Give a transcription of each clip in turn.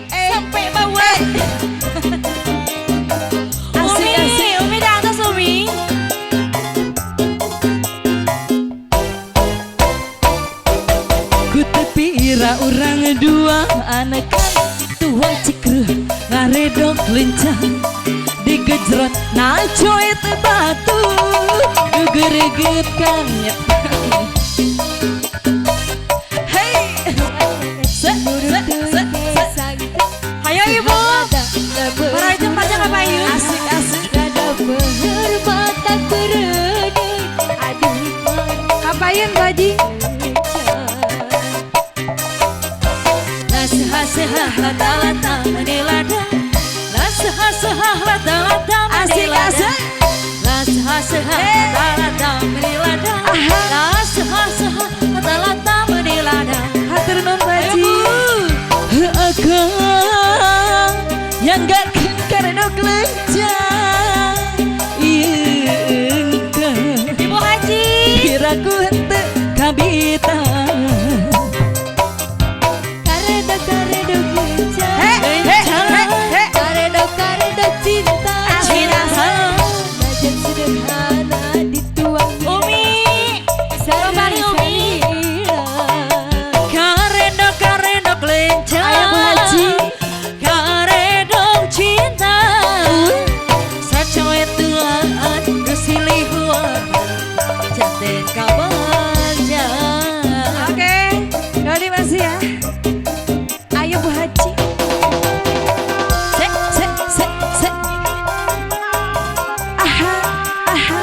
sampai bawah. Umi di atas Umi. Ku tepira orang dua anak tuang cikru ngaredok lencah digejrot nacoy batu gereget kanyet. Ayo ibu, meraih tempatnya apa yuk? Asik-asik. Kapain baji? Lasah-sahah lata-lata menilada, lasah-sahah lata-lata menilada, lasah-sahah lata-lata menilada, lasah-sahah lata-lata menilada. Hatur nun baji. Akang yang gak karedok lencah ingkang Ibu Haji. kiraku henteu kabita Karedok lencah, karedok cinta, najan sederhana dituang Umi, sari Umi. karedok lencah. Ayo Bu Haji. Karedok cinta sacoe tuaan gesilih janten kabaja. Oke, Dodi masih ya. Ayo Bu Haji. Se Aha, aha.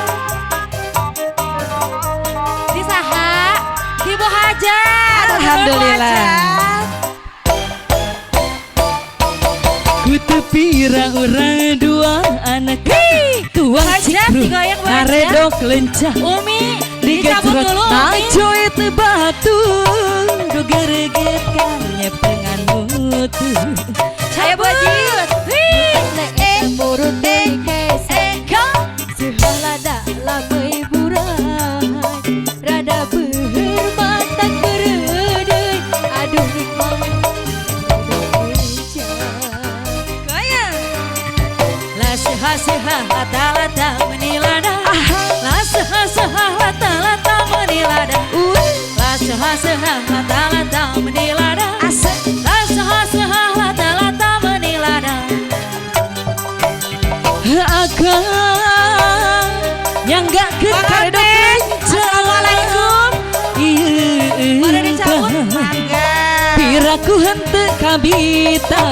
Di saha, di Bu Hajar. Alhamdulillah. Ku tepira orang dua anak tuang Hajat cikru digoyang Bu Hajar. ngaredok lencah Umi, dicabut digejrot dulu Umi. nacoy batu gereget kanyepengan mutu. Ayo Bu Haji. murut kesek sehalada lamai burai rada beueur matak bereudeuy aduh nikmat Goyang. Lasah-sahah lata-lata menilada, lasah-sahah lata-lata menilada, lasah-sahah lata-lata menilada, lasah-sahah lata-lata menilada. Akang yang gak karedok lencah. Assalamualaikum. Mari dicabut. Mangga. Piraku henteu kabita.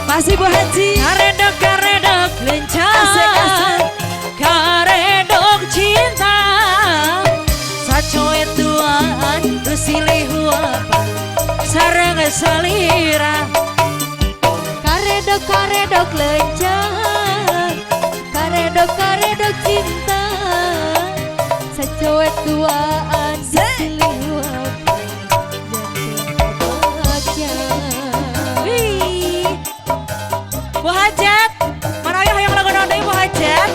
Masih Bu Haji. Karedok lencah, Asik-asik. karedok cinta sacoe tuaan gesilih huapan sareng salira. karedok lencah karedok cinta sacoe tuaan seliwat baca Wih. Bu Hajat. Mana ya yang lagu nodai Bu Hajat?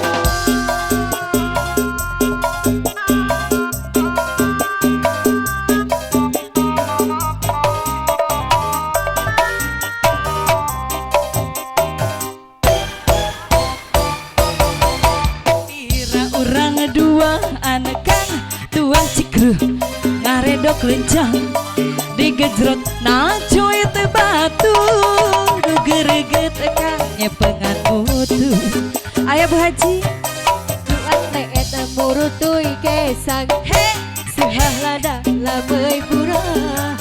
Pira orang dua anak tuang cikru ngaredok lencah digejrot nacoy batu gereget kanyepengan mutu. Ayo Bu Haji. tuan neet murutuy kesang sehalada lamai burai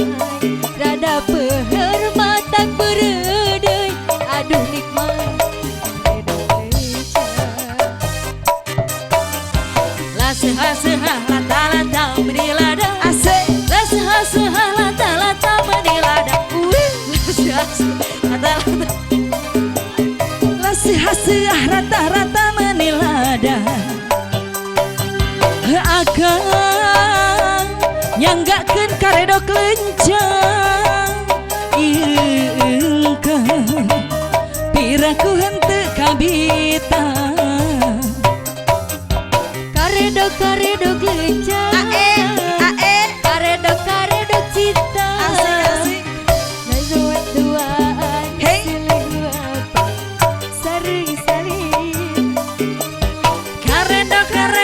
rada beueur matak bereudeuy aduh nikmat Lasah-sahah lata-lata menilada, lasah-sahah lata-lata menilada, lasah-sahah rata-rata menilada. Akang nyanggakeun karedok lencah ingkang piraku henteu kabita. karedok lencah karedok cinta Asik-asik. najan Kare